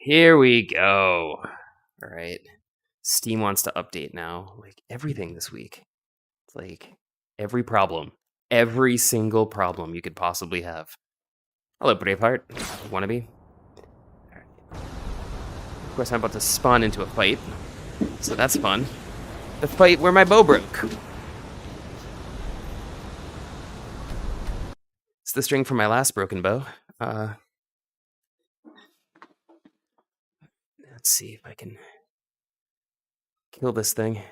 Here we go. All right. Steam wants to update now. Like everything this week. It's like every problem. Every single problem you could possibly have. Hello, Braveheart. Wannabe. All right. Of course, I'm about to spawn into a fight. So that's fun. The fight where my bow broke. It's the string from my last broken bow. Let's see if I can kill this thing.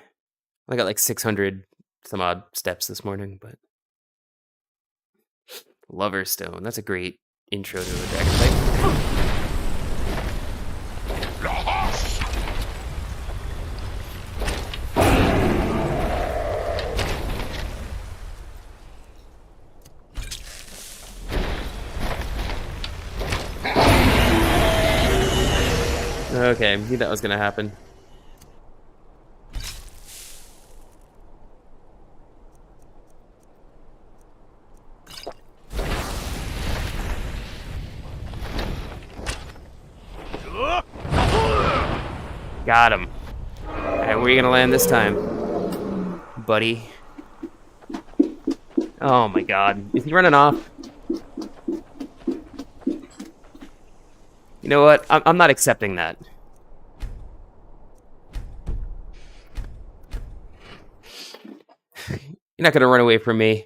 I got like 600 some odd steps this morning, but Lover Stone. That's a great intro to a dragon fight. Okay, I knew that was gonna happen. Got him. Alright, where are you gonna land this time, buddy? Oh my god. Is he running off? You know what? I'm not accepting that. You're not gonna run away from me.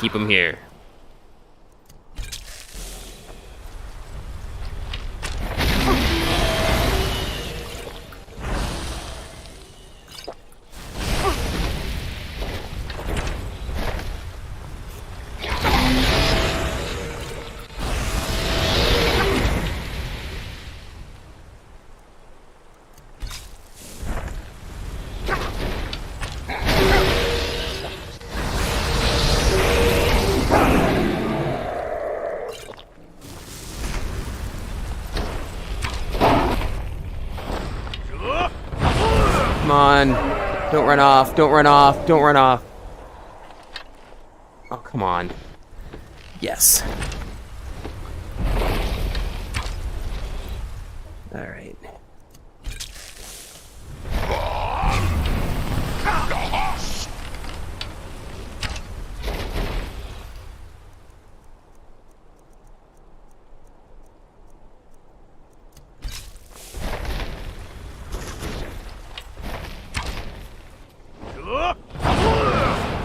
Keep him here. Come on. Don't run off. Don't run off. Don't run off. Oh, come on. Yes. All right.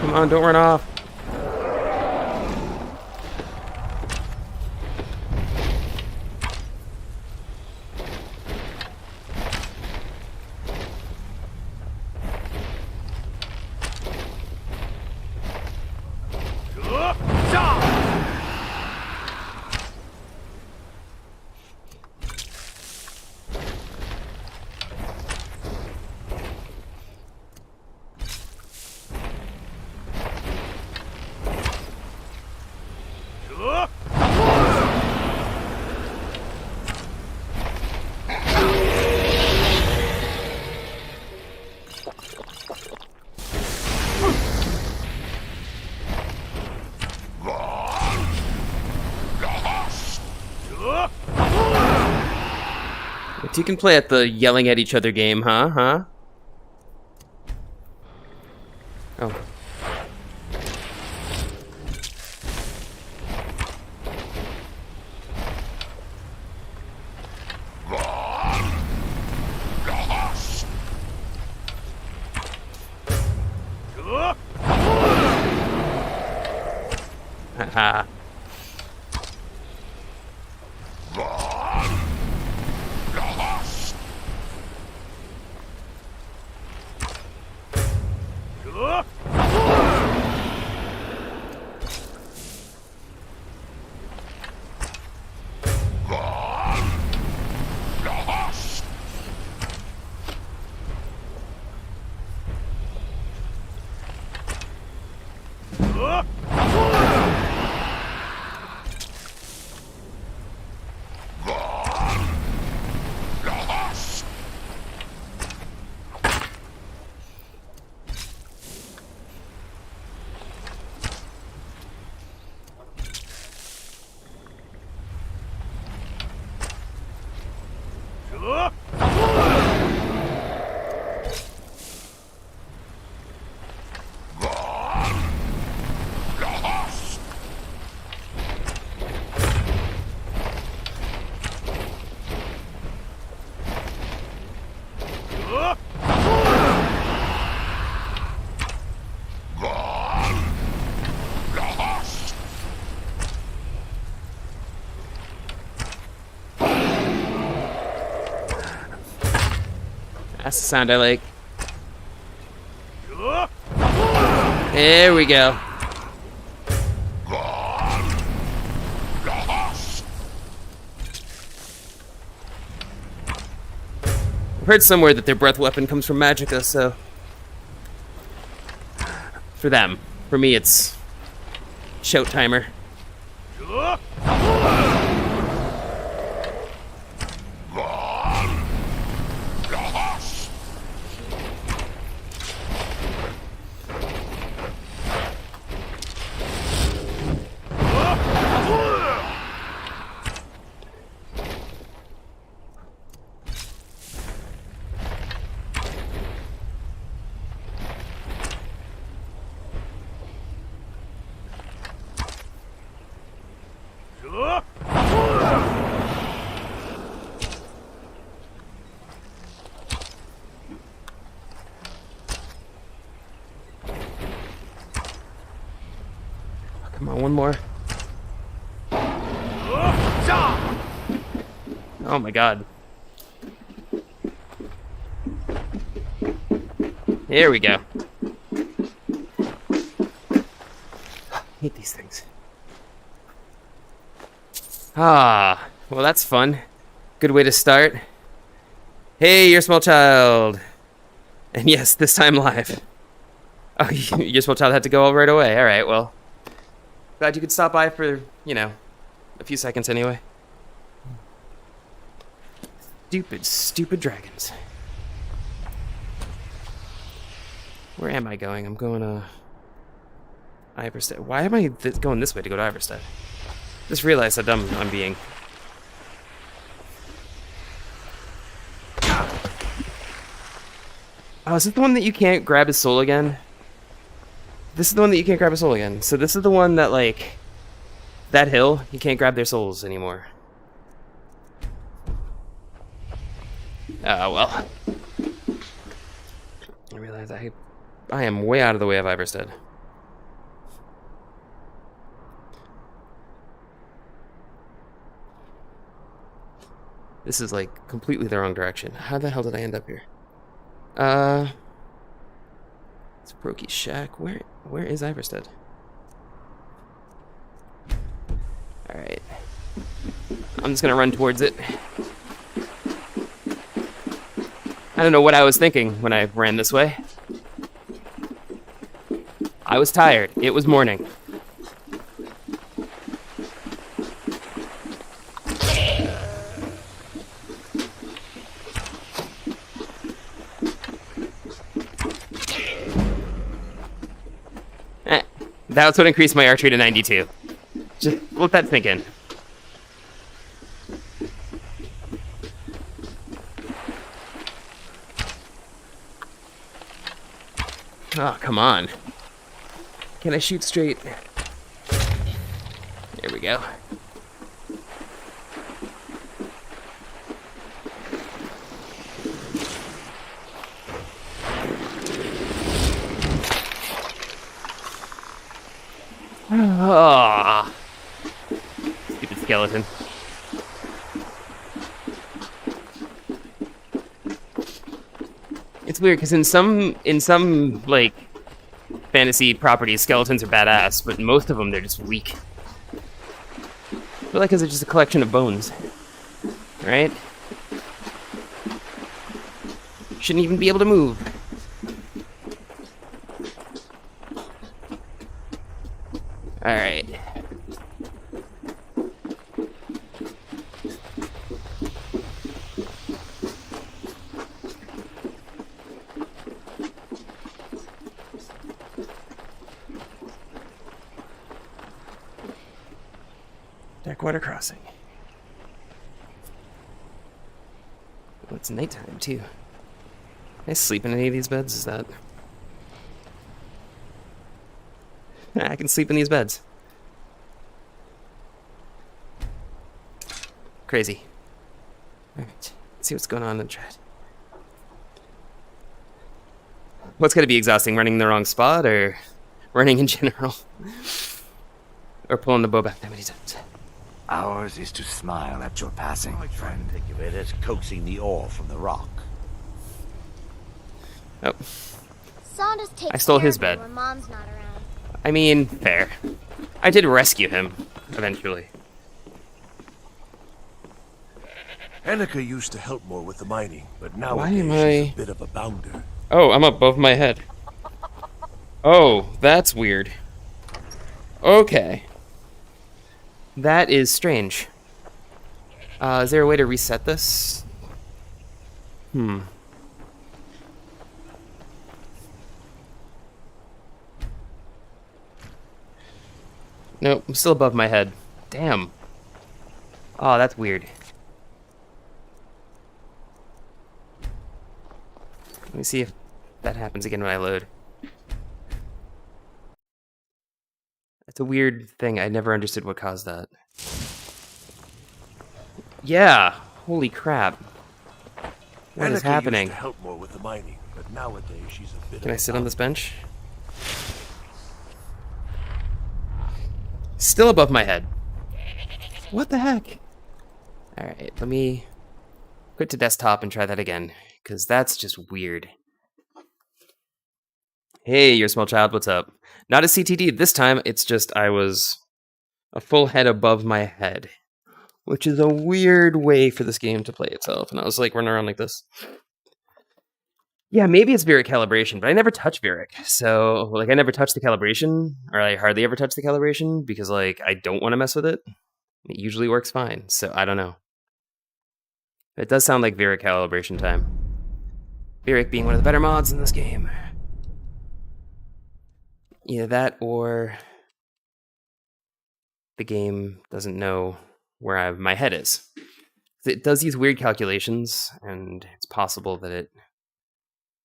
Come on, don't run off. You can play at the yelling at each other game, huh? Oh. Haha. That's the sound I like. There we go. I've heard somewhere that their breath weapon comes from Magicka, so... For them. For me, it's... Shout timer. Come on, one more. Oh my god. Here we go. I hate these things. Ah, well that's fun. Good way to start. Hey, your small child. And yes, this time live. Oh, your small child had to go right away. Alright, well. Glad you could stop by for, you know, a few seconds anyway. Stupid, stupid dragons. Where am I going? I'm going, Ivarstead. Why am I going this way to go to Ivarstead? Just realized how dumb I'm being. Oh, is this the one that you can't grab his soul again? This is the one that you can't grab his soul again. So this is the one that, like, that hill, you can't grab their souls anymore. Well. I realize I am way out of the way of Ivarstead. This is, like, completely the wrong direction. How the hell did I end up here? It's Brokey's shack. Where is Ivarstead? Alright. I'm just gonna run towards it. I don't know what I was thinking when I ran this way. I was tired. It was morning. That's what increased my archery to 92. Just let that sink in. Oh, come on. Can I shoot straight? There we go. Oh, stupid skeleton. It's weird because in some like fantasy properties, skeletons are badass, but most of them they're just weak. I feel like because they're just a collection of bones, right? Shouldn't even be able to move. All right. Darkwater Crossing. it's nighttime, too. Can I sleep in any of these beds? Is that... I can sleep in these beds. Crazy. Alright, let's see what's going on in the chat. What's going to be exhausting? Running in the wrong spot, or running in general? Or pulling the bow back that many times? Ours is to smile at your passing, friend. Think of it as coaxing the ore from the rock. Oh. Saunders takes I stole his care of bed. me when Mom's not around. I mean, fair. I did rescue him, eventually. Annika used to help more with the mining, but nowadays am I- she's a bit of a bounder. Oh, I'm above my head. Oh, that's weird. Okay. That is strange. Is there a way to reset this? Hmm. Nope, I'm still above my head. Damn. Oh, that's weird. Let me see if that happens again when I load. It's a weird thing. I never understood what caused that. Yeah! Holy crap. What is Annika happening? used to help more with the mining, but nowadays she's a bit Can of I sit on this bench? Still above my head. What the heck? Alright, let me quit to desktop and try that again, because that's just weird. Hey, your small child, what's up? Not a CTD. This time, it's just I was a full head above my head, which is a weird way for this game to play itself. And I was like running around like this. Yeah, maybe it's Viric calibration, but I never touch Viric. So, like, I never touch the calibration, or I hardly ever touch the calibration, because, like, I don't want to mess with it. It usually works fine, so I don't know. It does sound like Viric calibration time. Viric being one of the better mods in this game. Either that, or the game doesn't know where my head is. It does these weird calculations, and it's possible that it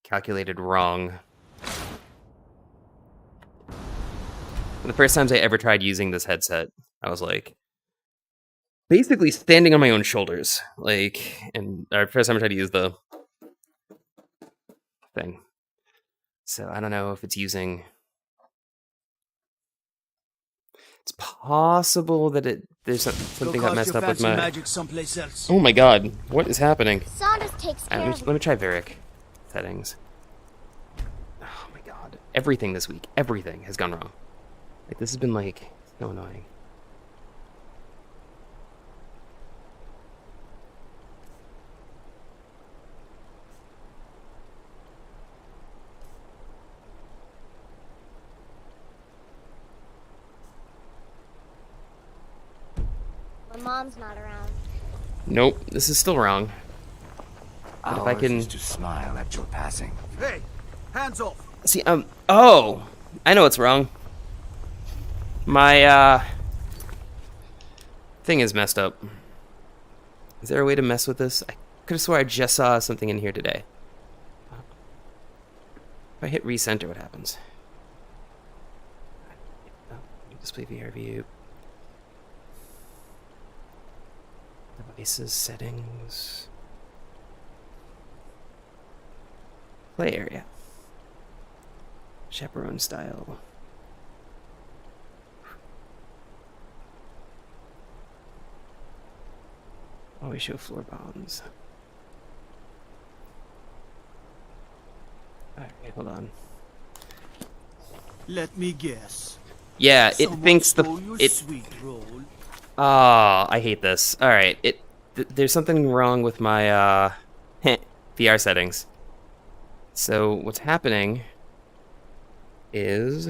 calculated wrong. The first times I ever tried using this headset, I was like, basically standing on my own shoulders. Like, and the first time I tried to use the thing. So I don't know if it's using... It's possible that there's something got messed up with my... Magic someplace else. Oh my god, what is happening? Saunders takes care of me. Let me try Viric settings. Oh my god. Everything this week, everything has gone wrong. Like, this has been, like, so annoying. When Mom's not around. Nope, this is still wrong. But if I can... is to smile at your passing. Hey, hands off. See, oh! I know what's wrong. My, thing is messed up. Is there a way to mess with this? I could have swore I just saw something in here today. If I hit recenter, what happens? Oh, display VR view. Devices, settings. Play area. Chaperone style. Always show floor bounds. Alright, hold on. Let me guess. Yeah, it Someone thinks stole your it. sweet roll. Ah, I hate this. All right, there's something wrong with my VR settings. So what's happening is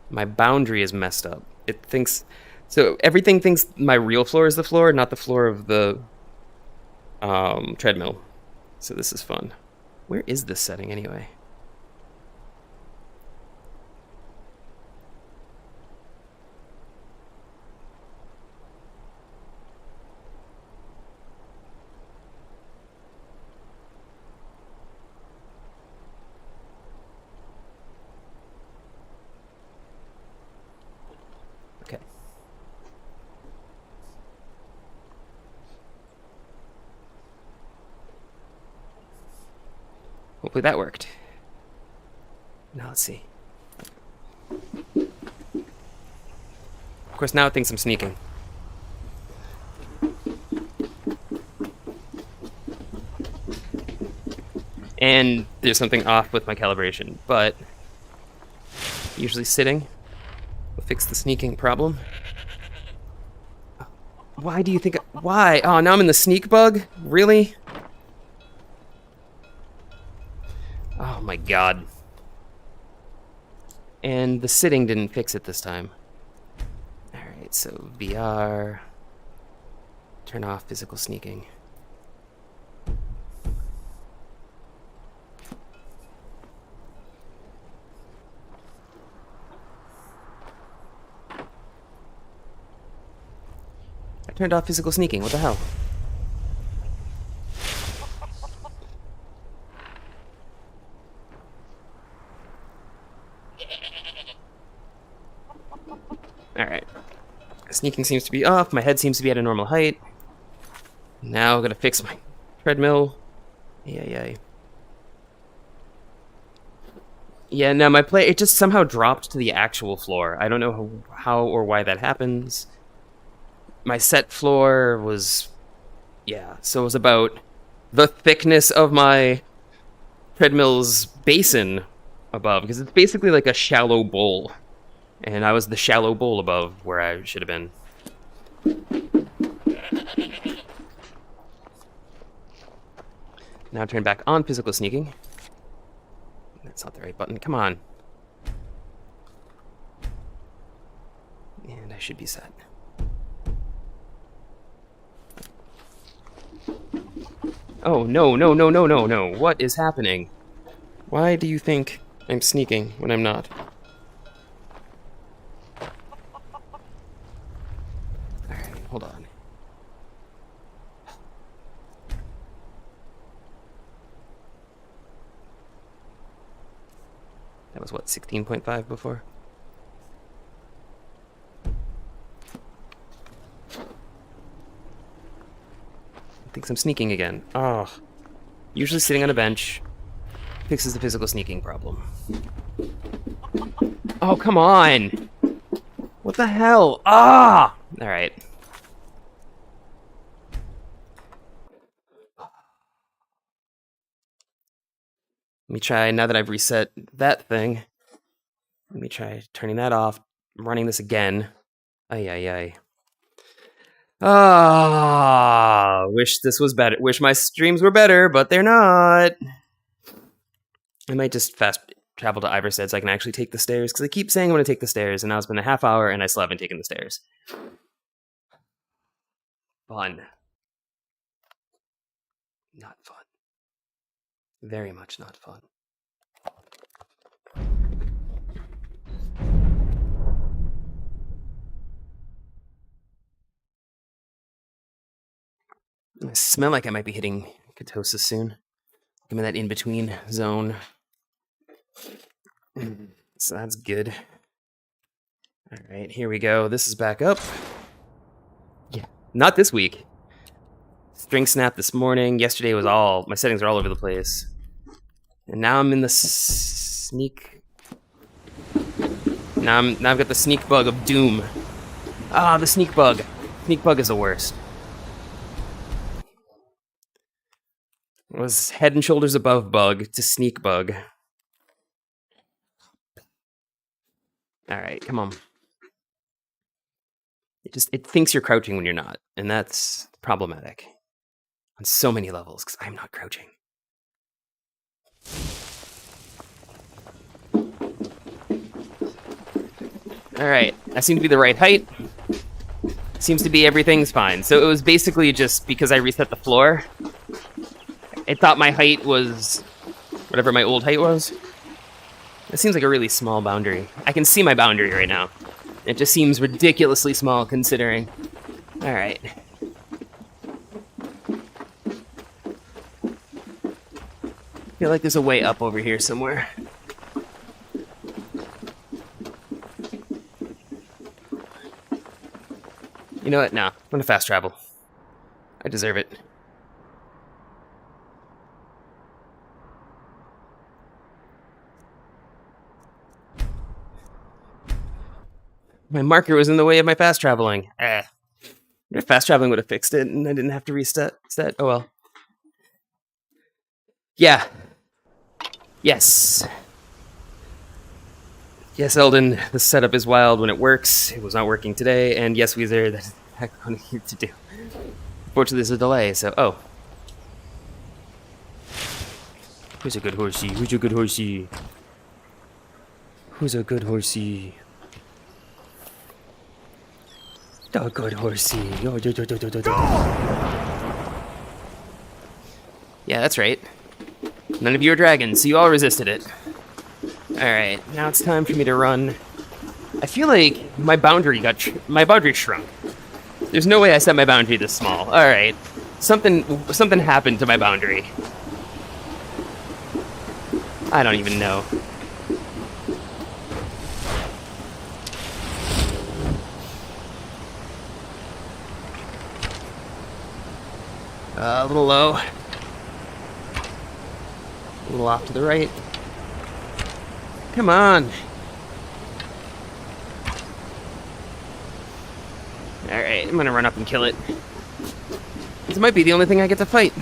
my boundary is messed up. It thinks so. Everything thinks my real floor is the floor, not the floor of the treadmill. So this is fun. Where is this setting anyway? Okay. Hopefully that worked. Now let's see. Of course, now it thinks I'm sneaking. And there's something off with my calibration, but usually sitting will fix the sneaking problem. Why do you think... Why? Oh, now I'm in the sneak bug? Really? Oh my god. And the sitting didn't fix it this time. Alright, so VR... Turn off physical sneaking. I turned off physical sneaking, what the hell? Alright. Sneaking seems to be off, my head seems to be at a normal height. Now I'm gonna fix my treadmill. Yeah. Yeah, no, my play, it just somehow dropped to the actual floor. I don't know how or why that happens. My set floor was, yeah, so it was about the thickness of my treadmill's basin above, because it's basically like a shallow bowl. And I was the shallow bowl above where I should have been. Now turn back on physical sneaking. That's not the right button, come on. And I should be set. Oh, no. What is happening? Why do you think I'm sneaking when I'm not? Alright, hold on. That was what, 16.5 before? Thinks I'm sneaking again. Oh. Usually sitting on a bench fixes the physical sneaking problem. Oh, come on! What the hell? Ah! Alright. Let me try, now that I've reset that thing, let me try turning that off, running this again. Ay. Ah, wish this was better. Wish my streams were better, but they're not. I might just fast travel to Ivarstead so I can actually take the stairs, because I keep saying I'm going to take the stairs, and now it's been a half hour, and I still haven't taken the stairs. Fun. Not fun. Very much not fun. I smell like I might be hitting ketosis soon. I'm in that in-between zone. So that's good. Alright, here we go. This is back up. Yeah, not this week. String snap this morning. Yesterday was all... My settings are all over the place. And now I'm in the sneak... Now I've got the sneak bug of doom. Ah, the sneak bug. Sneak bug is the worst. It was head and shoulders above bug to sneak bug. Alright, come on. It thinks you're crouching when you're not, and that's problematic. On so many levels, because I'm not crouching. Alright, I seem to be the right height. Seems to be everything's fine. So it was basically just because I reset the floor. It thought my height was whatever my old height was. It seems like a really small boundary. I can see my boundary right now. It just seems ridiculously small considering. Alright. I feel like there's a way up over here somewhere. You know what? No, I'm gonna fast travel. I deserve it. My marker was in the way of my fast traveling. If fast traveling would have fixed it and I didn't have to reset. Oh well. Yeah. Yes. Yes, Eldon, the setup is wild when it works. It was not working today, and yes, Weezer, that's exactly what I need to do. Unfortunately, there's a delay, so... Oh. Who's a good horsey? Who's a good horsey? Who's a good horsey? The good horsey. Yeah, that's right. None of you are dragons, so you all resisted it. Alright, now it's time for me to run. I feel like my boundary shrunk. There's no way I set my boundary this small. Alright. Something happened to my boundary. I don't even know. A little low. A little off to the right. Come on. Alright, I'm gonna run up and kill it. This might be the only thing I get to fight.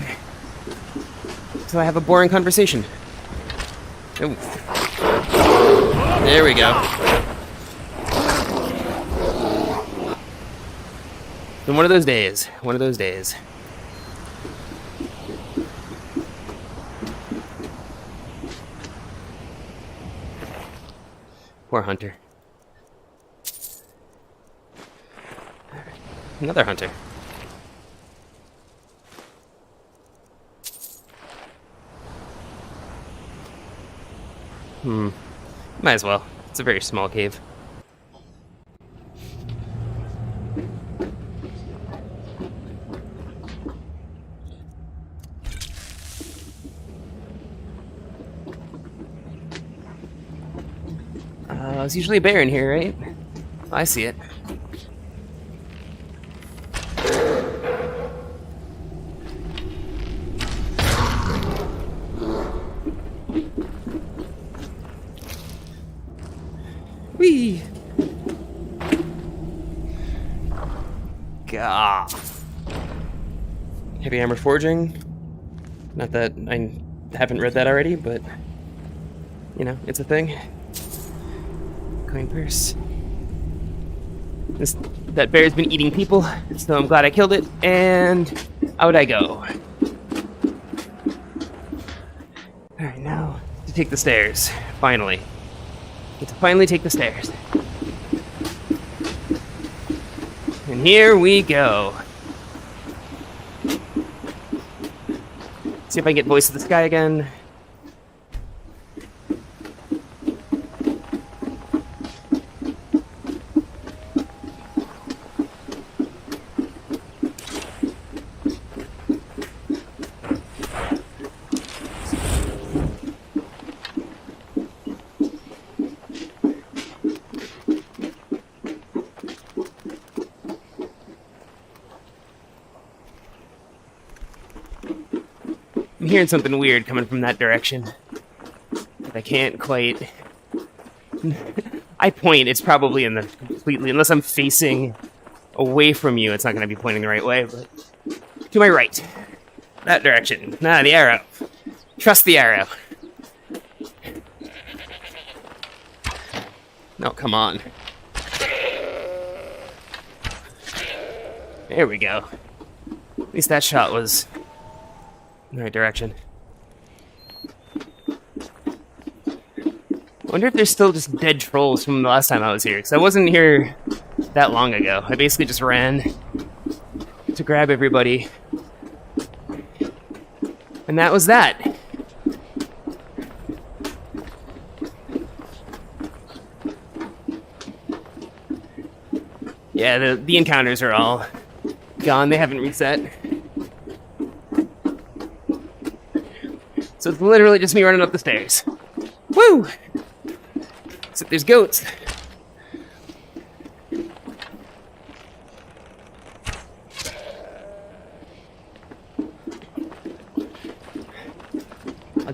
So I have a boring conversation. Ooh. There we go. Been one of those days. One of those days. Poor hunter. Another hunter. Might as well. It's a very small cave. There's usually a bear in here, right? I see it. Whee! Gah. Heavy hammer forging. Not that I haven't read that already, but you know, it's a thing. Coin purse. That bear's been eating people, so I'm glad I killed it, and out I go. Alright, now to take the stairs. Finally. Get to finally take the stairs. And here we go. See if I can get Voice of the Sky again. I'm hearing something weird coming from that direction. But I can't quite... I point, it's probably in the completely... Unless I'm facing away from you, it's not going to be pointing the right way, but... To my right. That direction. Nah, the arrow. Trust the arrow. No, come on. There we go. At least that shot was... in the right direction. I wonder if there's still just dead trolls from the last time I was here, because I wasn't here that long ago. I basically just ran to grab everybody. And that was that. Yeah, the encounters are all gone. They haven't reset. So it's literally just me running up the stairs. Woo! Except there's goats.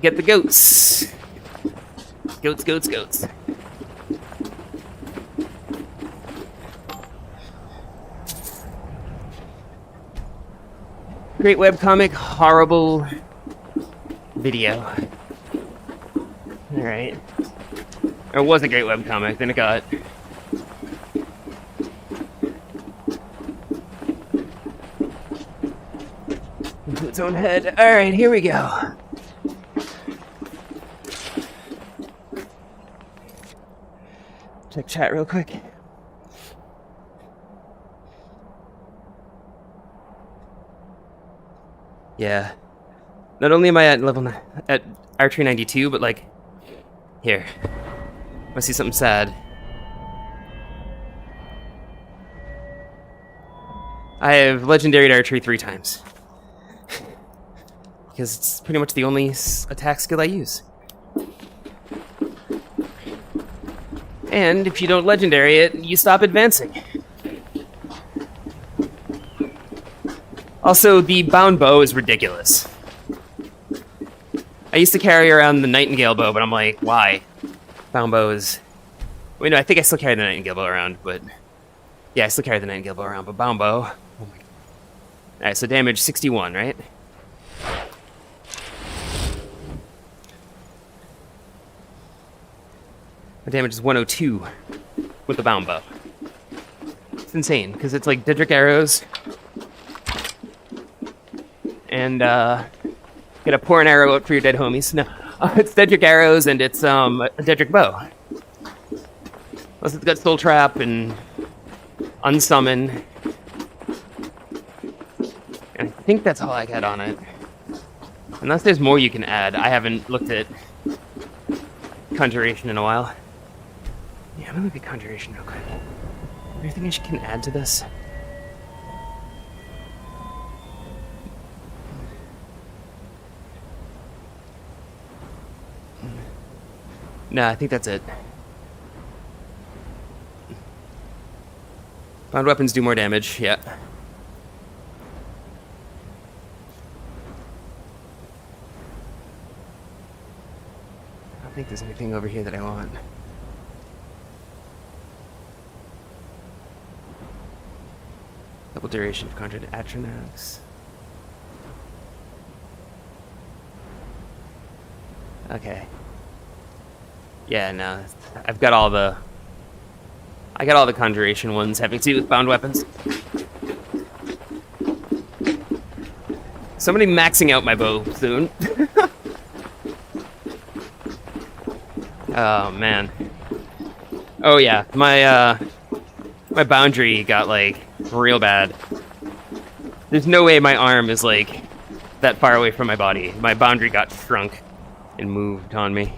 get the goats. Goats, goats, goats. Great webcomic, horrible video. Alright. It was a great webcomic, then it got... into its own head. Alright, here we go. Check chat real quick. Yeah. Not only am I at level at archery 92, but like here. I see something sad. I have legendary archery 3 times. Because it's pretty much the only attack skill I use. And if you don't legendary it, you stop advancing. Also, the bound bow is ridiculous. I used to carry around the Nightingale bow, but I'm like, why? Bound bow is... Wait, no, I think I still carry the Nightingale bow around, but... Yeah, I still carry the Nightingale bow around, but bound bow... Oh my God. Alright, so damage 61, right? My damage is 102 with the bound bow. It's insane, because it's like Dedrick arrows... And, gonna pour an arrow out for your dead homies. No, it's Dedrick arrows and it's, a Dedrick bow. Plus it's got Soul Trap and Unsummon. And I think that's all I got on it. Unless there's more you can add. I haven't looked at Conjuration in a while. Yeah, I'm gonna look at Conjuration real quick. Anything I can add to this? No, I think that's it. Bound weapons do more damage, yeah. I don't think there's anything over here that I want. Double duration of conjured Atronax. Okay. Yeah, no, I've got all the... I got all the conjuration ones having to do with bound weapons. Somebody maxing out my bow soon. Oh, man. Oh, yeah, my boundary got, like, real bad. There's no way my arm is, like, that far away from my body. My boundary got shrunk and moved on me.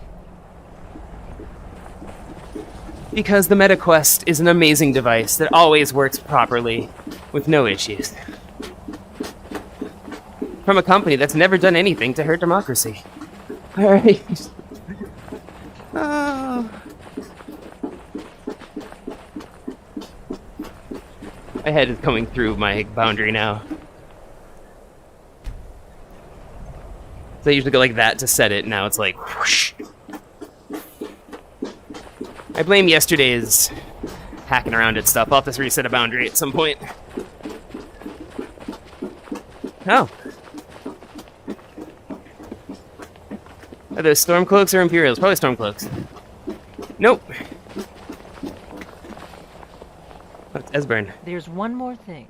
Because the MetaQuest is an amazing device that always works properly, with no issues. From a company that's never done anything to hurt democracy. Alright. Oh. My head is coming through my boundary now. So I usually go like that to set it, now it's like whoosh. I blame yesterday's hacking around at stuff. I'll have to reset a boundary at some point. Oh. Are those Stormcloaks or Imperials? Probably Stormcloaks. Nope. That's Esbern. There's one more thing.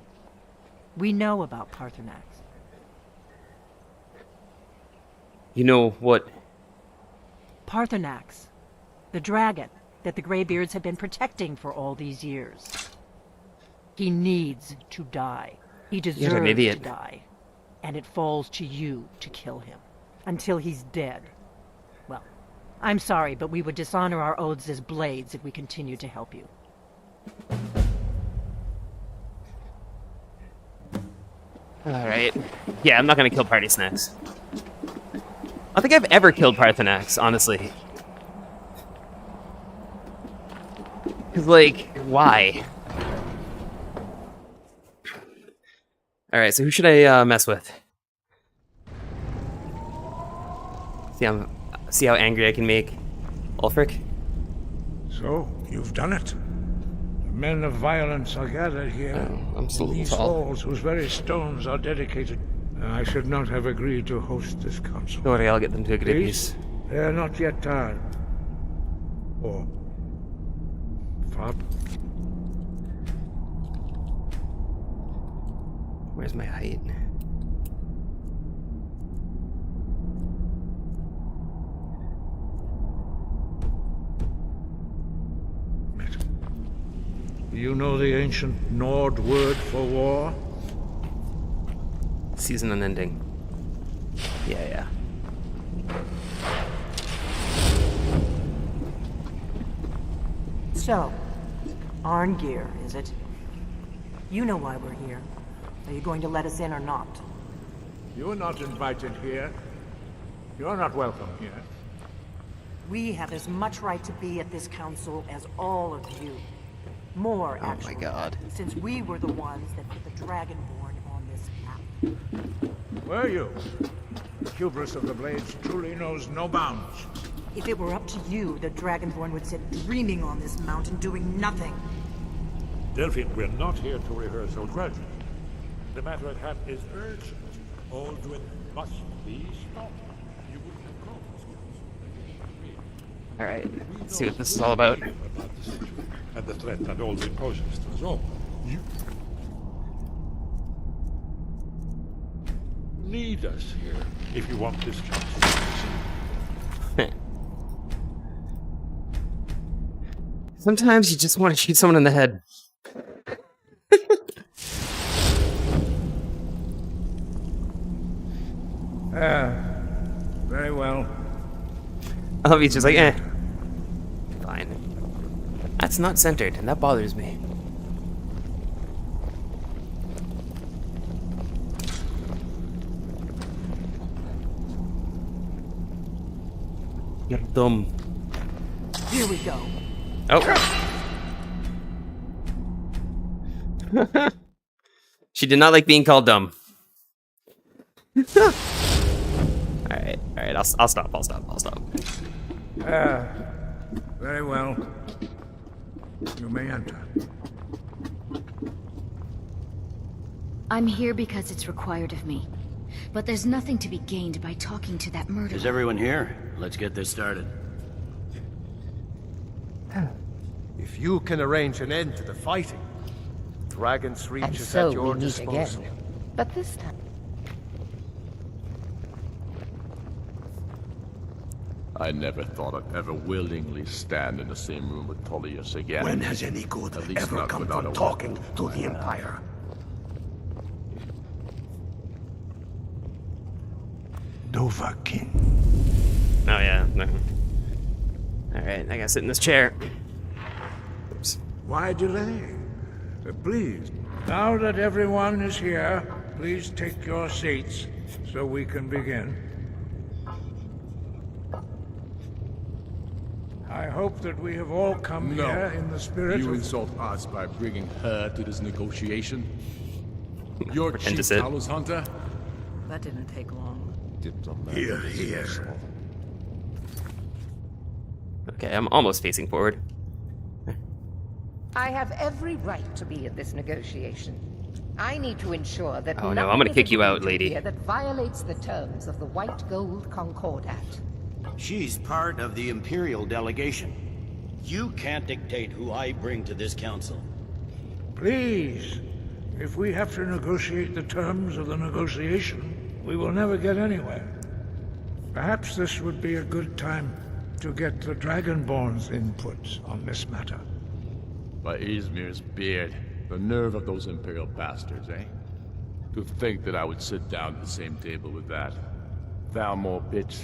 We know about Paarthurnax. You know what? Paarthurnax. The dragon that the Greybeards have been protecting for all these years. He needs to die. He deserves to die. And it falls to you to kill him. Until he's dead. Well, I'm sorry, but we would dishonor our oaths as blades if we continued to help you. Alright. Yeah, I'm not gonna kill Party Snacks. I don't think I've ever killed Paarthurnax, honestly. Because, like, why? Alright, so who should I mess with? See how angry I can make Ulfric? So, you've done it. The men of violence are gathered here. Oh, I'm still a in little these tall. halls whose very stones are dedicated. I should not have agreed to host this council. Don't worry, I'll get them to agree Please, peace. they are not yet tired. Or... far... Where's my height? Do you know the ancient Nord word for war? Season unending. Yeah. So, Arngeir, is it? You know why we're here. Are you going to let us in or not? You are not invited here. You are not welcome here. We have as much right to be at this council as all of you. More, actually. Oh my god. Since we were the ones that put the Dragonborn on this map. Were you? The hubris of the Blades truly knows no bounds. If it were up to you, the Dragonborn would sit dreaming on this mountain doing nothing. Delphine, we're not here to rehearse old grudges. The matter at hand is urgent. Aldrin must be stopped. You wouldn't have called this council. Alright, let's see what this is all about. About the situation and the threat that Aldrin poses to us all. You need us here if you want this council to succeed. Sometimes you just want to shoot someone in the head. Very well. I love he's just like, eh. Fine. That's not centered, and that bothers me. You're dumb. Here we go. Oh. She did not like being called dumb. Alright, I'll stop. Very well. You may enter. I'm here because it's required of me. But there's nothing to be gained by talking to that murderer. Is everyone here? Let's get this started. If you can arrange an end to the fighting, Dragon's Reach And is so at your we meet disposal. again. But this time... I never thought I'd ever willingly stand in the same room with Tullius again. When has any good At least ever not come without from a talking to the Empire? Dovahkiin. Oh yeah, no. Alright, I gotta sit in this chair. Oops. Why delay? Please, now that everyone is here, please take your seats so we can begin. I hope that we have all come here in the spirit You of... insult us by bringing her to this negotiation? Your Pretend to chief sit. Talos hunter? That didn't take long. Here, here. Okay, I'm almost facing forward. I have every right to be in this negotiation. I need to ensure that Oh, no, nothing I'm gonna is kick you out, agreed to lady. here that violates the terms of the White Gold Concordat. She's part of the Imperial delegation. You can't dictate who I bring to this council. Please, if we have to negotiate the terms of the negotiation, we will never get anywhere. Perhaps this would be a good time to get the Dragonborn's input on this matter. By Izmir's beard, the nerve of those Imperial bastards, eh? To think that I would sit down at the same table with that. Thalmor bitch.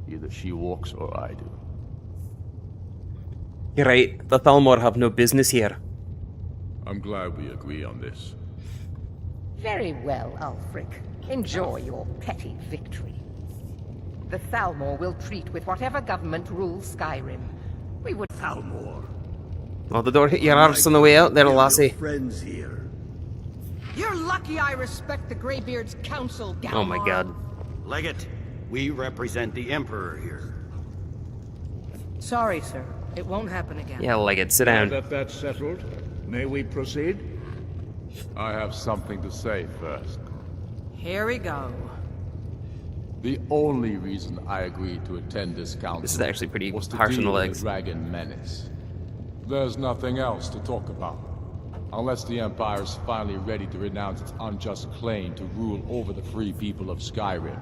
Either she walks or I do. You're right, the Thalmor have no business here. I'm glad we agree on this. Very well, Ulfric. Enjoy your petty victory. The Thalmor will treat with whatever government rules Skyrim. We would... Thalmor. Well, the door hit your arse on the way out there, lassie. Friends here. You're lucky I respect the Greybeard's council, Galmar. Oh my god. Legate, We represent the Emperor here. Sorry, sir. It won't happen again. Yeah, like it. Sit Now down. that that's settled, may we proceed? I have something to say first. Here we go. The only reason I agreed to attend this council This is actually pretty was to harsh on deal the with legs. the dragon menace. There's nothing else to talk about. Unless the Empire's finally ready to renounce its unjust claim to rule over the free people of Skyrim.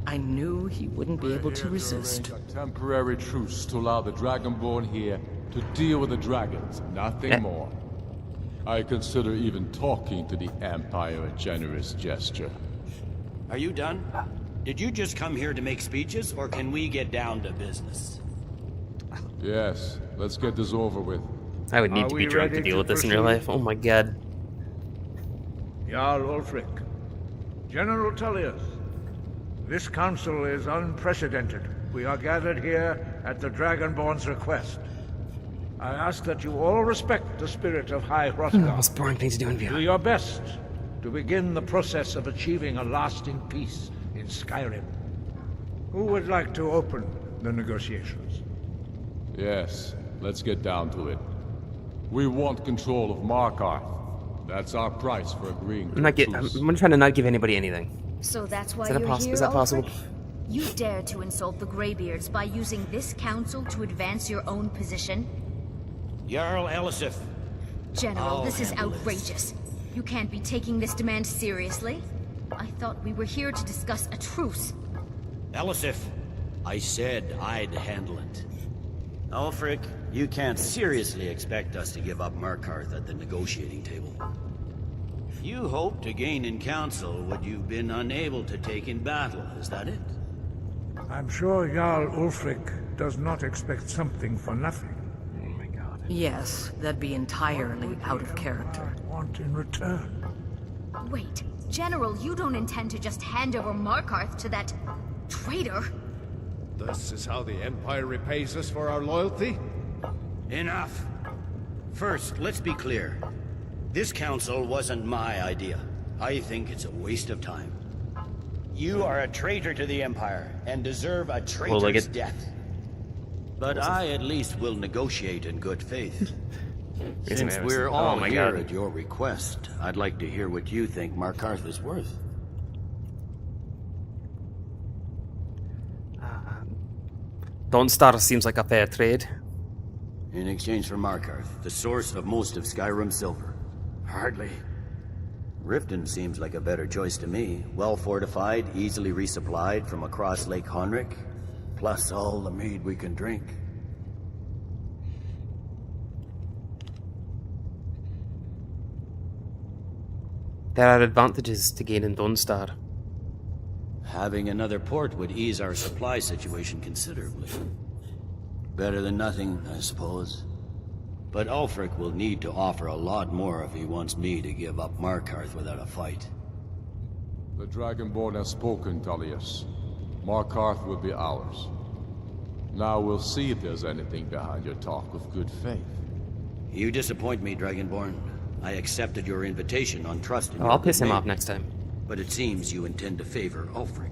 I knew he wouldn't be able to resist. A temporary truce to allow the Dragonborn here to deal with the dragons, nothing more. I consider even talking to the Empire a generous gesture. Are you done? Did you just come here to make speeches, or can we get down to business? Yes, let's get this over with. I would need Are to be we drunk to ready deal to with this in real proceed? life. Oh my god. Jarl Ulfric, General Tullius, this council is unprecedented. We are gathered here at the Dragonborn's request. I ask that you all respect the spirit of High Hrothgar. Most boring thing to do in Do VR. your best to begin the process of achieving a lasting peace in Skyrim. Who would like to open the negotiations? Yes, let's get down to it. We want control of Markarth. That's our price for agreeing to I'm gonna try to not give anybody anything. So that's why Is that you're here, is that possible? Ulfric? You dare to insult the Greybeards by using this council to advance your own position? Jarl Elisif. General, I'll this is handle outrageous. You can't be taking this demand seriously. I thought we were here to discuss a truce. Elisif, I said I'd handle it. Ulfric, you can't seriously expect us to give up Markarth at the negotiating table. You hope to gain in council what you've been unable to take in battle, is that it? I'm sure Jarl Ulfric does not expect something for nothing. Yes, that'd be entirely out of character. Want in return? Wait, General, you don't intend to just hand over Markarth to that traitor? This is how the Empire repays us for our loyalty? Enough. First, let's be clear. This council wasn't my idea. I think it's a waste of time. You are a traitor to the Empire, and deserve a traitor's death. But I at least will negotiate in good faith. Since we're all here at your request, I'd like to hear what you think Markarth is worth. Dawnstar seems like a fair trade. In exchange for Markarth, the source of most of Skyrim's silver. Hardly. Riften seems like a better choice to me. Well fortified, easily resupplied from across Lake Honrick, plus all the mead we can drink. There are advantages to gain in Dawnstar. Having another port would ease our supply situation considerably. Better than nothing, I suppose. But Ulfric will need to offer a lot more if he wants me to give up Markarth without a fight. The Dragonborn has spoken, Tullius. Markarth will be ours. Now we'll see if there's anything behind your talk of good faith. You disappoint me, Dragonborn. I accepted your invitation on trust in your I'll piss him good off name. next time. But it seems you intend to favor Ulfric.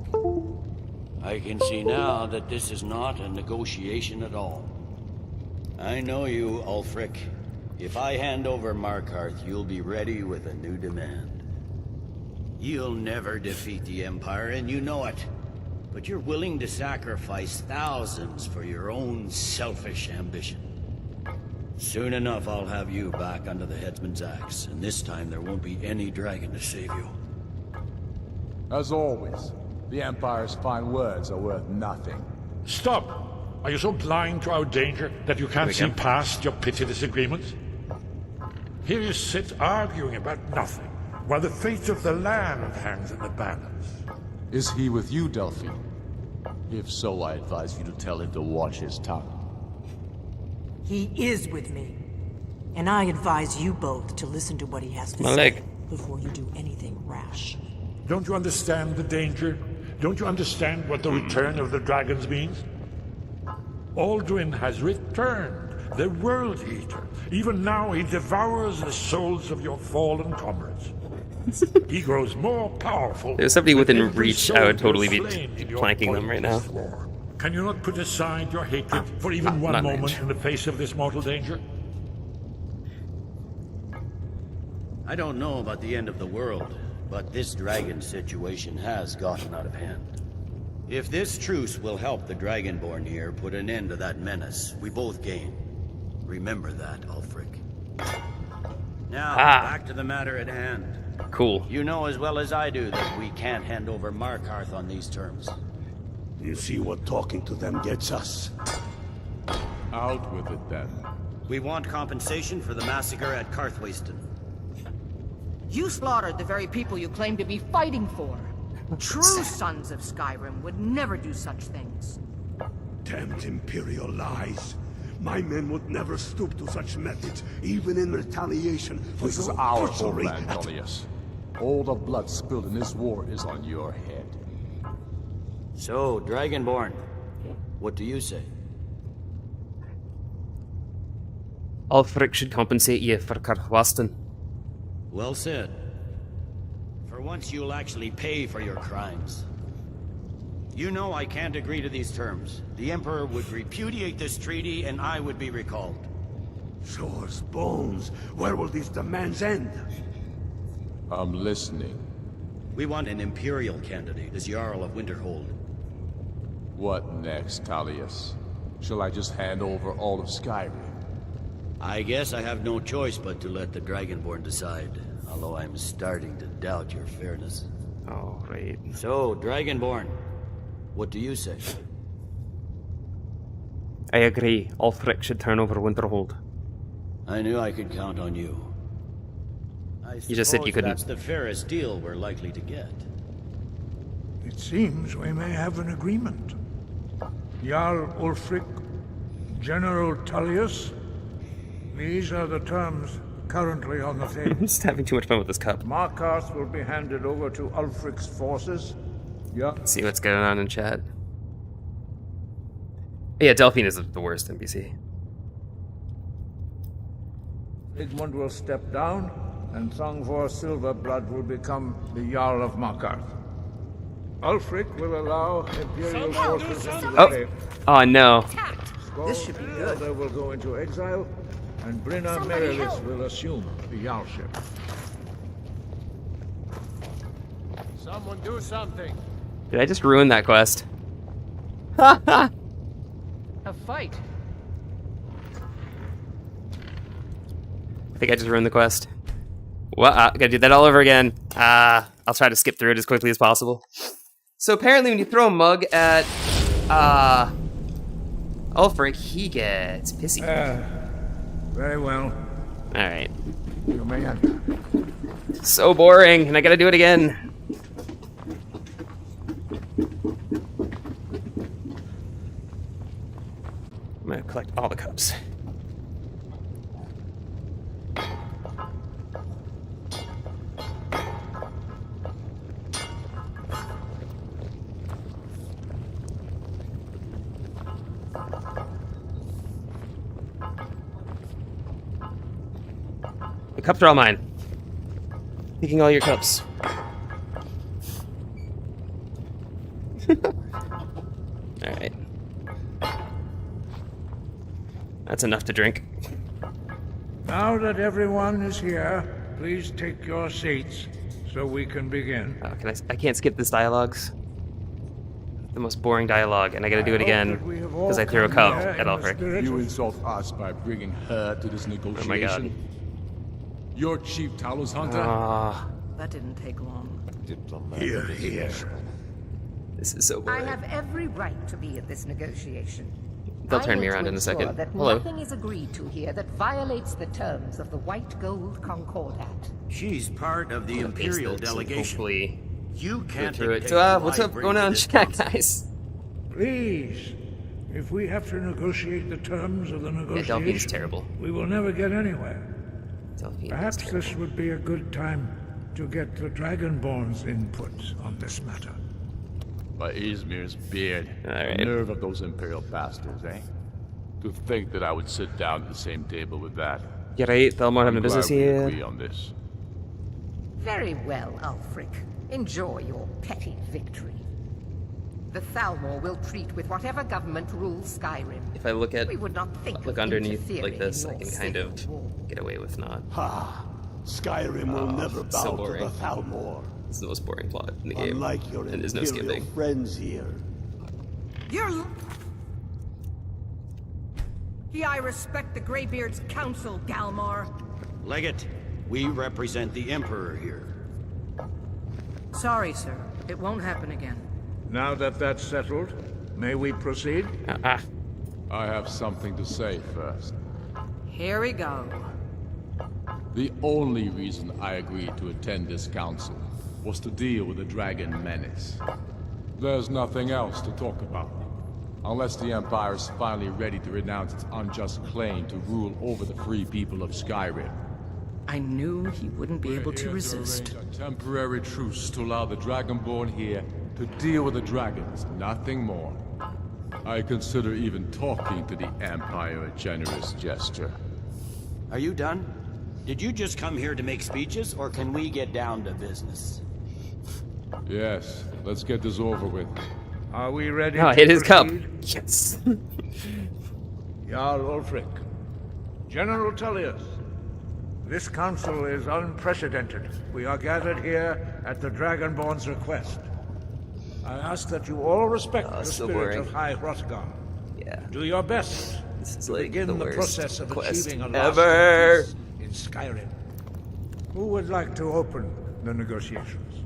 I can see now that this is not a negotiation at all. I know you, Ulfric. If I hand over Markarth, you'll be ready with a new demand. You'll never defeat the Empire, and you know it. But you're willing to sacrifice thousands for your own selfish ambition. Soon enough, I'll have you back under the headsman's axe, and this time there won't be any dragon to save you. As always, the Empire's fine words are worth nothing. Stop! Are you so blind to our danger that you can't see past your petty disagreements? Here you sit arguing about nothing, while the fate of the land hangs in the balance. Is he with you, Delphine? If so, I advise you to tell him to watch his tongue. He is with me. And I advise you both to listen to what he has to My say leg. before you do anything rash. Don't you understand the danger? Don't you understand what the return of the dragons means? Alduin has returned, the World Eater. Even now he devours the souls of your fallen comrades. He grows more powerful. There's somebody with within every reach, I would soldier totally be slain in your planking them right now. pointless war. Can you not put aside your hatred for even one not moment range. in the face of this mortal danger? I don't know about the end of the world, but this dragon situation has gotten out of hand. If this truce will help the Dragonborn here put an end to that menace, we both gain. Remember that, Ulfric. Now, back to the matter at hand. Cool. You know as well as I do that we can't hand over Markarth on these terms. You see what talking to them gets us? Out with it then. We want compensation for the massacre at Karthwasten. You slaughtered the very people you claim to be fighting for. True sons of Skyrim would never do such things. Damned Imperial lies. My men would never stoop to such methods, even in retaliation for This is your our butchery. homeland, Tullius. All the blood spilled in this war is on your head. So, Dragonborn, what do you say? Ulfric should compensate you for Karthwasten. Well said. For once you'll actually pay for your crimes. You know I can't agree to these terms. The Emperor would repudiate this treaty and I would be recalled. Swords, bones, where will these demands end? I'm listening. We want an Imperial candidate as Jarl of Winterhold. What next, Tullius? Shall I just hand over all of Skyrim? I guess I have no choice but to let the Dragonborn decide, although I'm starting to doubt your fairness. Oh, right. So, Dragonborn, what do you say? I agree. Ulfric should turn over Winterhold. I knew I could count on you. You just said you couldn't. That's the fairest deal we're likely to get. It seems we may have an agreement. Jarl Ulfric, General Tullius, these are the terms currently on the table. I'm just having too much fun with this cup. Markarth will be handed over to Ulfric's forces. Yeah. See what's going on in chat. Yeah, Delphine is the worst NPC. Sigmund will step down, and Thongvor Silverblood will become the Jarl of Markarth. Ulfric will allow Imperial forces into the cave. Oh no. This should be good. They will go into exile, and Brynna Merelis will assume the Jarlship. Someone do something. Did I just ruin that quest? A fight. I think I just ruined the quest. Well, gotta do that all over again. I'll try to skip through it as quickly as possible. So apparently when you throw a mug at Ulfric, he gets pissy. Very well. Alright. You may enter. So boring, and I gotta do it again. I'm gonna collect all the cups. The cups are all mine. Taking all your cups. Alright. That's enough to drink. Now that everyone is here, please take your seats so we can begin. Oh, I can't skip this dialogues. The most boring dialogue, and I gotta do it again because I threw a cup at Ulfric. You insult us by bringing her to this negotiation. Oh my god. Your chief Talos Hunter? That didn't take long. Here, here. This is so boring. I have every right to be at this negotiation. They'll turn me around in a second. That Hello. nothing is agreed to here that violates the terms of the White Gold Concordat. She's part of the Imperial delegation. Hopefully, you can't through it. dictate So, who what's I up bring going to on, this chat, council. guys? Please, if we have to negotiate the terms of the Yeah, negotiation, Delphine's terrible. we will never get anywhere. Delphine Perhaps is terrible. this would be a good time to get the Dragonborn's input on this matter. By Izmir's beard. Alright. The nerve of those Imperial bastards, eh? To think that I would sit down at the same table with that. You're right, Thelmore having a I'm glad business we here. agree on this. Very well, Ulfric. Enjoy your petty victory. The Thalmor will treat with whatever government rules Skyrim. If I look at, we would not think look of underneath like interfering this, in I your can kind of civil war. get away with not. Ha! Skyrim will never bow so to boring. the Thalmor. This is the most boring plot in the game. Unlike your and there's no imperial skipping. friends here. I respect the Greybeard's counsel, Galmar. Legate, we represent the Emperor here. Sorry, sir. It won't happen again. Now that that's settled, may we proceed? I have something to say first. Here we go. The only reason I agreed to attend this council was to deal with the dragon menace. There's nothing else to talk about. Unless the Empire is finally ready to renounce its unjust claim to rule over the free people of Skyrim. I knew he wouldn't be able to resist. A temporary truce to allow the Dragonborn here to deal with the dragons, nothing more. I consider even talking to the Empire a generous gesture. Are you done? Did you just come here to make speeches, or can we get down to business? Yes, let's get this over with. Are we ready? Oh, to hit his cup. proceed? Yes. Jarl Ulfric, General Tullius, this council is unprecedented. We are gathered here at the Dragonborn's request. I ask that you all respect the so spirit boring. of High Hrothgar. Yeah. Do your best This is to like begin the the worst process of quest achieving a ever. lasting peace in Skyrim. Who would like to open the negotiations?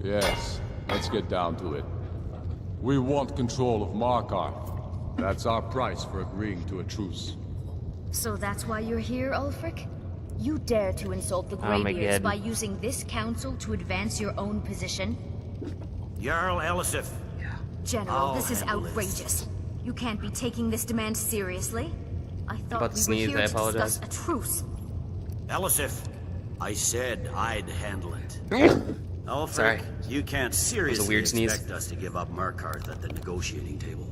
Yes, let's get down to it. We want control of Markarth. That's our price for agreeing to a truce. So that's why you're here, Ulfric? You dare to insult the Greybeards God. by using this council to advance your own position? Jarl Elisif. General, this is handle this. outrageous. You can't be taking this demand seriously. I thought About to we sneeze, were here I to apologize. discuss a truce. Elisif, I said I'd handle it. Ulfric, Sorry. you can't seriously weird sneeze. expect us to give up Markarth at the negotiating table.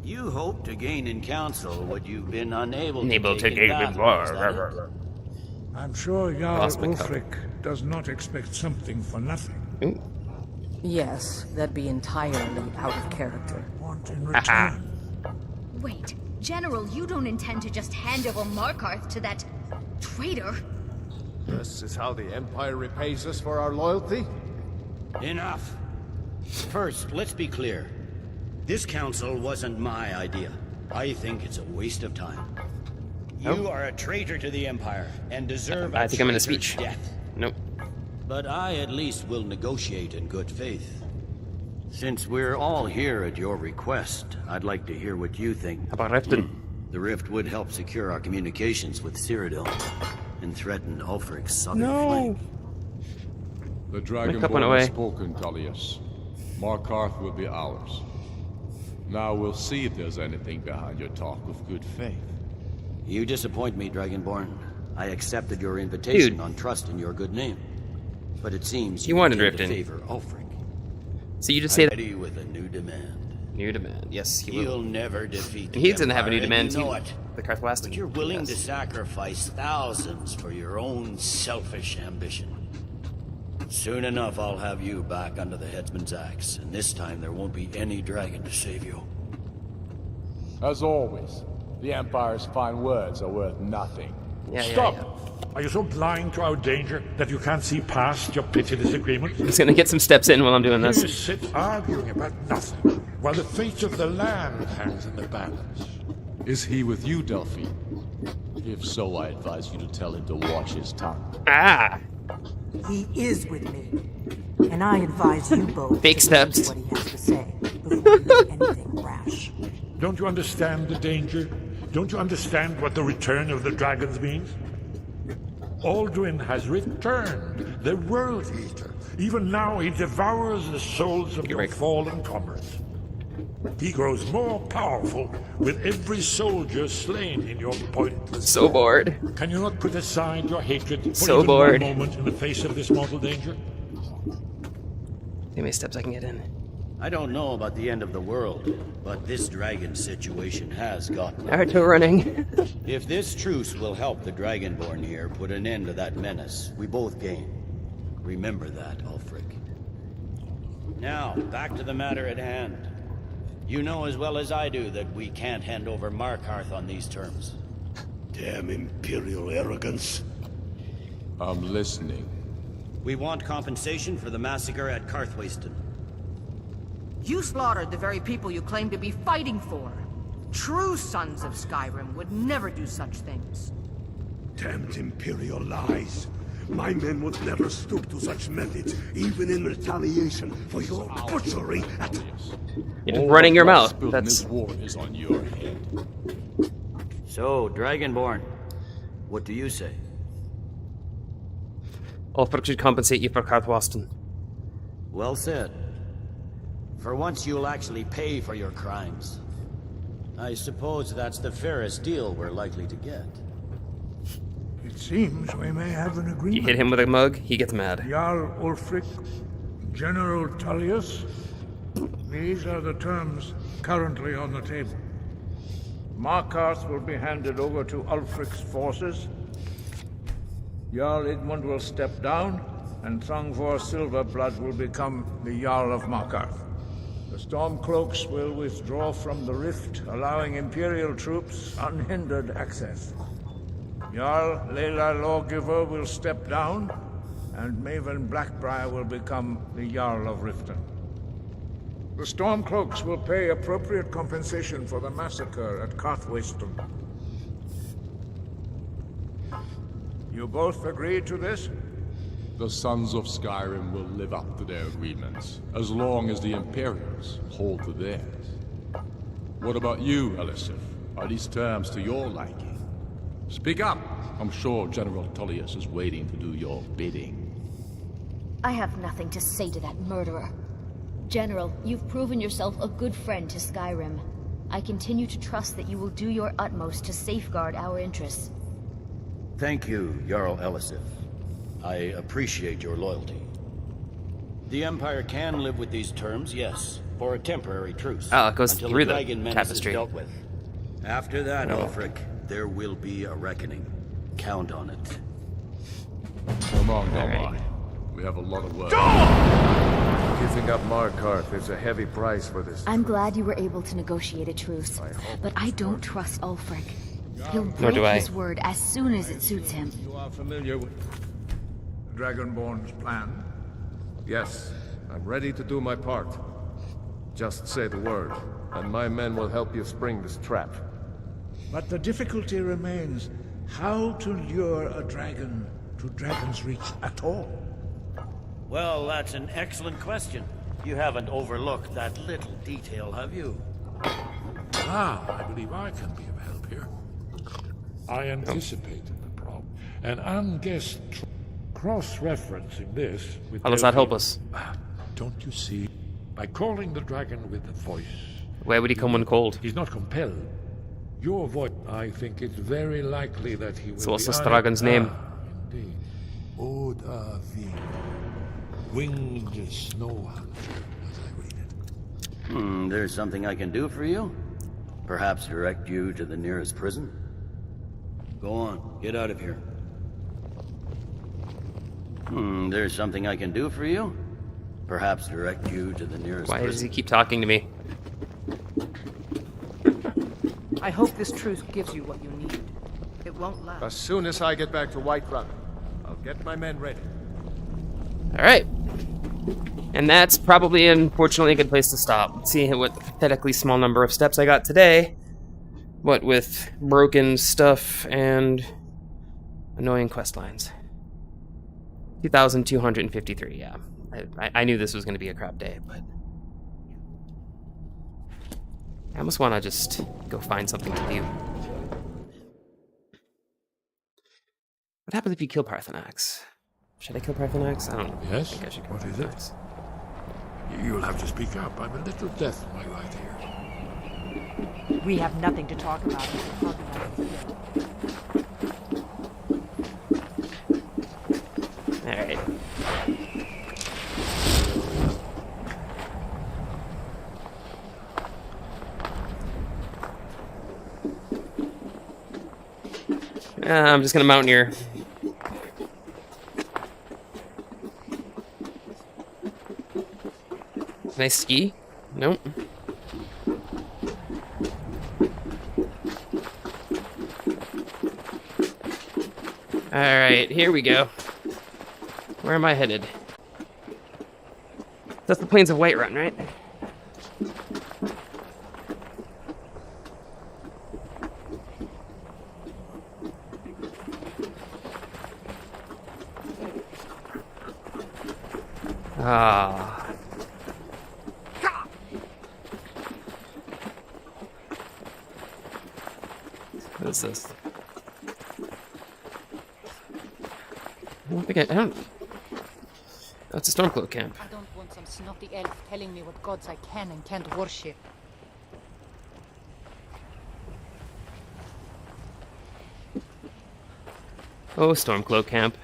You hoped to gain in council what you've been unable to take in battle, is that it? I'm sure Jarl Cosmic cup. Ulfric does not expect something for nothing. Yes, that'd be entirely out of character. Want in return. Wait, General, you don't intend to just hand over Markarth to that traitor? This is how the Empire repays us for our loyalty? Enough. First, let's be clear. This council wasn't my idea. I think it's a waste of time. You are a traitor to the Empire and deserve I think I'm in a traitor's speech. death. Nope. But I at least will negotiate in good faith. Since we're all here at your request, I'd like to hear what you think. How about Riften? The rift would help secure our communications with Cyrodiil and threaten Ulfric's southern No. flank. The cup went Dragonborn away. has spoken, Tullius. Markarth will be ours. Now we'll see if there's anything behind your talk with good faith. You disappoint me, Dragonborn. I accepted your invitation Dude. on trust in your good name. But it seems You wanted intend to Riften. favor Ulfric. So you just say I'm that. ready with a new demand. New demand. Yes, he You'll will. never defeat the He doesn't have a new Empire, demand. and you know He- it. The Karthwasten. But you're willing to Yes. sacrifice thousands for your own selfish ambition. Soon enough, I'll have you back under the headsman's axe, and this time there won't be any dragon to save you. As always, the Empire's fine words are worth nothing. Yeah, Stop! yeah. Are you so blind to our danger that you can't see past your petty disagreements? I'm just gonna get some steps in while I'm doing Here you this. sit arguing about nothing, while the fate of the land hangs in the balance. Is he with you, Delphine? If so, I advise you to tell him to watch his tongue. Ah! He is with me. And I advise you both Fake to listen steps. to what he has to say before you do anything rash. Don't you understand the danger? Don't you understand what the return of the dragons means? Alduin has returned, the World Eater. Even now he devours the souls of your fallen comrades. He grows more powerful with every soldier slain in your pointless So bored. Can you not put aside your hatred for So even bored. one moment in the face of this mortal danger? How many steps I can get in? I don't know about the end of the world, but this dragon situation has gotten Naruto running. If this truce will help the Dragonborn here put an end to that menace, we both gain. Remember that, Ulfric. Now, back to the matter at hand. You know as well as I do that we can't hand over Markarth on these terms. Damn Imperial arrogance. I'm listening. We want compensation for the massacre at Karthwasten. You slaughtered the very people you claim to be fighting for. True sons of Skyrim would never do such things. Damned Imperial lies. My men would never stoop to such methods, even in retaliation for your butchery at... You're just running your mouth. This war is on your head. So, Dragonborn, what do you say? Ulfric should compensate you for Karthwasten. Well said. For once you'll actually pay for your crimes. I suppose that's the fairest deal we're likely to get. It seems we may have an agreement. You hit him with a mug, he gets mad. Jarl Ulfric, General Tullius, these are the terms currently on the table. Markarth will be handed over to Ulfric's forces. Jarl Igmund will step down, and Thongvor Silverblood will become the Jarl of Markarth. The Stormcloaks will withdraw from the rift, allowing Imperial troops unhindered access. Jarl Leila Lawgiver will step down, and Maven Blackbriar will become the Jarl of Riften. The Stormcloaks will pay appropriate compensation for the massacre at Karthwasten. You both agree to this? The Sons of Skyrim will live up to their agreements, as long as the Imperials hold to theirs. What about you, Elisif? Are these terms to your liking? Speak up! I'm sure General Tullius is waiting to do your bidding. I have nothing to say to that murderer. General, you've proven yourself a good friend to Skyrim. I continue to trust that you will do your utmost to safeguard our interests. Thank you, Jarl Elisif. I appreciate your loyalty. The Empire can live with these terms, yes, for a temporary truce. Oh, it goes until through the the dragon menace tapestry. is dealt with. After that, Ulfric, there will be a reckoning. Count on it. Come on, Delphine. We have a lot of work. Giving up Markarth is a heavy price for this. I'm glad you were able to negotiate a truce, but I don't trust Ulfric. He'll Nor break do I. his word as soon as it suits him. You are familiar with Dragonborn's plan? Yes, I'm ready to do my part. Just say the word, and my men will help you spring this trap. But the difficulty remains how to lure a dragon to Dragon's Reach at all. Well, that's an excellent question. You haven't overlooked that little detail, have you? I believe I can be of help here. I anticipated the problem, and Anne guessed cross-referencing this with... How does that help us? Don't you see? By calling the dragon with the voice... Where would he come when cold? He's not compelled. Your voice, I think it's very likely that he will So what's be this dragon's name? Indeed. Oda Ving. Winged Snow Hunter, as I read it. There's something I can do for you? Perhaps direct you to the nearest prison? Go on, get out of here. There's something I can do for you? Perhaps direct you to the nearest Why prison? does he keep talking to me? I hope this truce gives you what you need. It won't last. As soon as I get back to Whiterun, I'll get my men ready. Alright. And that's probably, unfortunately, a good place to stop. Let's see what the pathetically small number of steps I got today. What with broken stuff and annoying quest lines. 2,253, yeah. I knew this was going to be a crap day, but... I almost want to just go find something to do. What happens if you kill Parthenax? Should I kill Parthenax? I don't know. Yes? I think I should kill What is Parthenax. it? You'll have to speak up. I'm a little deaf in my right ear. We have nothing to talk about. Alright. I'm just gonna mountaineer. Can I ski? Nope. Alright, here we go. Where am I headed? That's the Plains of Whiterun, right? Ah. What is this? I don't. Oh, it's a Stormcloak camp. I don't want some snotty elf telling me what gods I can and can't worship. Oh, Stormcloak camp.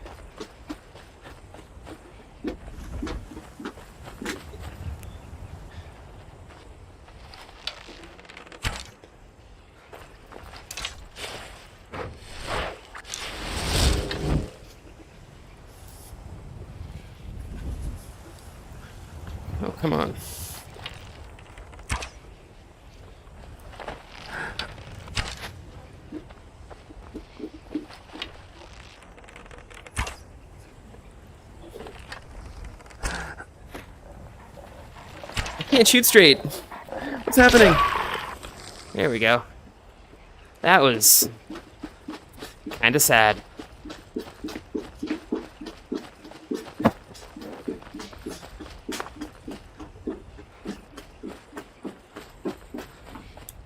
Oh, come on. I can't shoot straight. What's happening? There we go. That was kind of sad.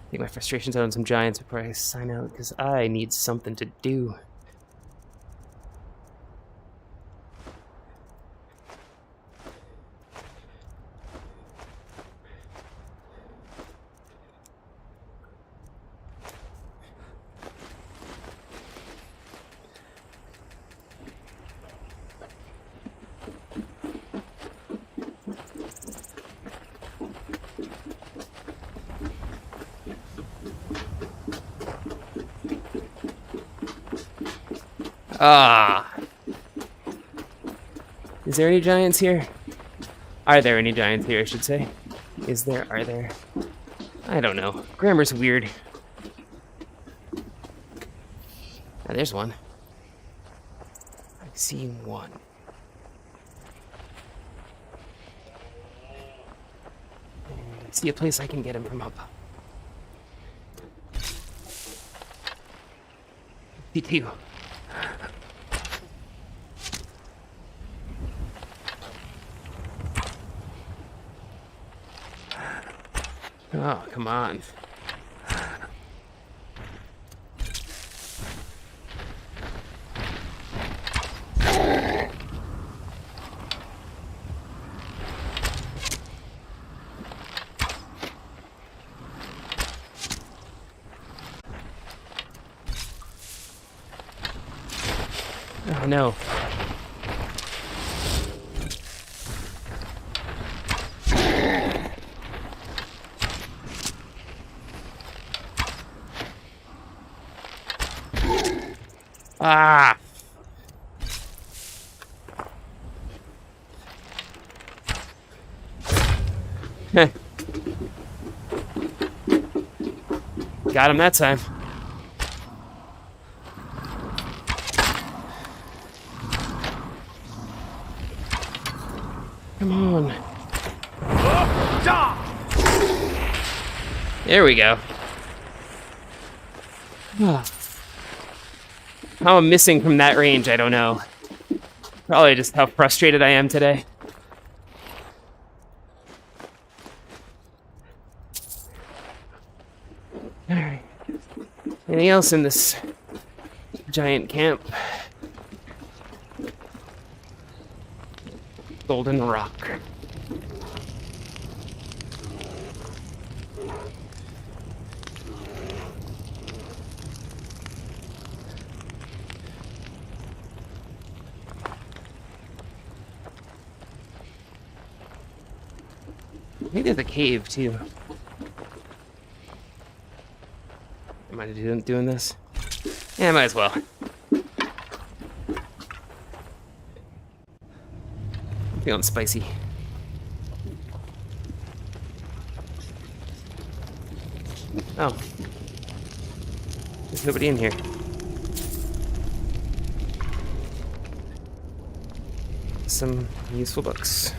Take my frustrations out on some giants before I sign out, because I need something to do. Ah. Is there any giants here? Are there any giants here, I should say? Is there? Are there? I don't know. Grammar's weird. Ah, there's one. I see one. And I see a place I can get him from up. C2. Oh, come on. Oh, no. Ah! Got him that time. Come on. There we go. How I'm missing from that range, I don't know. Probably just how frustrated I am today. Alright. Anything else in this giant camp? Golden rock. Maybe there's a cave too. Am I doing this? Yeah, might as well. I'm feeling spicy. Oh. There's nobody in here. Some useful books.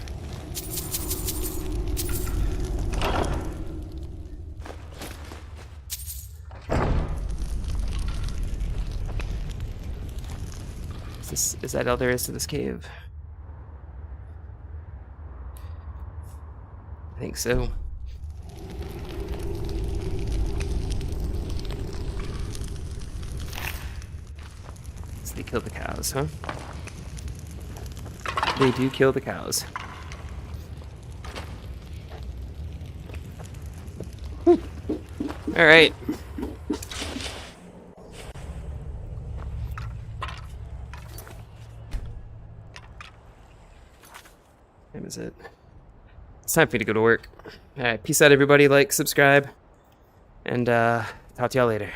Is that all there is to this cave? I think so. So they kill the cows, huh? They do kill the cows. Alright. That is it. It's time for me to go to work. Alright, peace out everybody, like, subscribe, and talk to y'all later.